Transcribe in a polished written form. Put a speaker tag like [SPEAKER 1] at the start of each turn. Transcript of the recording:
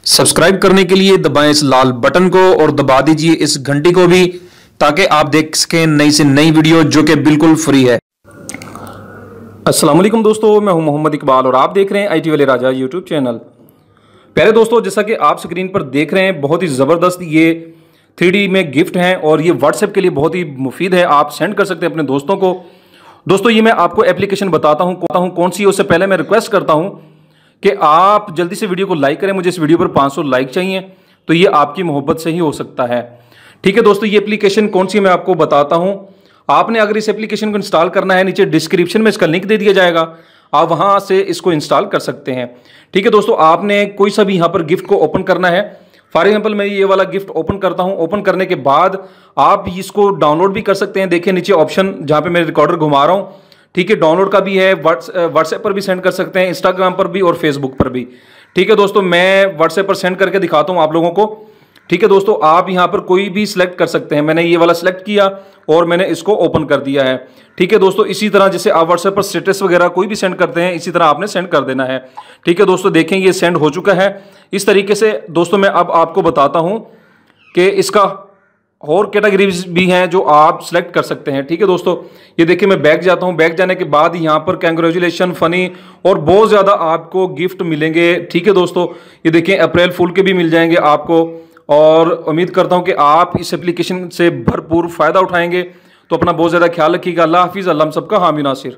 [SPEAKER 1] Subscribe करने के लिए दबाएं इस लाल बटन को और दबा दीजिए इस घंटी को भी, ताकि आप देख सकें नई से नई वीडियो जो कि बिल्कुल फ्री है।
[SPEAKER 2] अस्सलाम वालेकुम दोस्तों, मैं हूं मोहम्मद इकबाल और आप देख रहे हैं आईटी वाले राजा यूट्यूब चैनल। प्यारे दोस्तों, जैसा कि आप स्क्रीन पर देख रहे हैं, बहुत ही ज़बरदस्त ये 3D में गिफ्ट हैं और ये व्हाट्सएप के लिए बहुत ही मुफीद है। आप सेंड कर सकते हैं अपने दोस्तों को। दोस्तों, ये मैं आपको एप्लीकेशन बताता हूं कौन सी है। उससे पहले मैं रिक्वेस्ट करता हूं कि आप जल्दी से वीडियो को लाइक करें। मुझे इस वीडियो पर 500 लाइक चाहिए, तो ये आपकी मोहब्बत से ही हो सकता है। ठीक है दोस्तों, ये एप्लीकेशन कौन सी है मैं आपको बताता हूं। आपने अगर इस एप्लीकेशन को इंस्टॉल करना है, नीचे डिस्क्रिप्शन में इसका लिंक दे दिया जाएगा, आप वहां से इसको इंस्टॉल कर सकते हैं। ठीक है दोस्तों, आपने कोई सा भी यहां पर गिफ्ट को ओपन करना है। फॉर एग्जाम्पल, मैं ये वाला गिफ्ट ओपन करता हूं। ओपन करने के बाद आप इसको डाउनलोड भी कर सकते हैं। देखिए नीचे ऑप्शन जहां पे मैं रिकॉर्डर घुमा रहा हूं, ठीक है, डाउनलोड का भी है। व्हाट्सएप पर भी सेंड कर सकते हैं, इंस्टाग्राम पर भी और फेसबुक पर भी। ठीक है दोस्तों, मैं व्हाट्सएप पर सेंड करके दिखाता हूं आप लोगों को। ठीक है दोस्तों, आप यहां पर कोई भी सिलेक्ट कर सकते हैं। मैंने ये वाला सिलेक्ट किया और मैंने इसको ओपन कर दिया है। ठीक है दोस्तों, इसी तरह जैसे आप व्हाट्सएप पर स्टेटस वगैरह कोई भी सेंड करते हैं, इसी तरह आपने सेंड कर देना है। ठीक है दोस्तों, देखें ये सेंड हो चुका है। इस तरीके से दोस्तों मैं अब आपको बताता हूं कि इसका और कैटेगरीज भी हैं जो आप सिलेक्ट कर सकते हैं। ठीक है दोस्तों, ये देखिए मैं बैक जाता हूं। बैक जाने के बाद यहां पर कांग्रेचुलेशन, फनी और बहुत ज़्यादा आपको गिफ्ट मिलेंगे। ठीक है दोस्तों, ये देखिए अप्रैल फूल के भी मिल जाएंगे आपको और उम्मीद करता हूं कि आप इस एप्लीकेशन से भरपूर फ़ायदा उठाएंगे। तो अपना बहुत ज़्यादा ख्याल रखिएगा। अल्लाह हाफिज़। अल्लाह हम सबका हामी नासिर।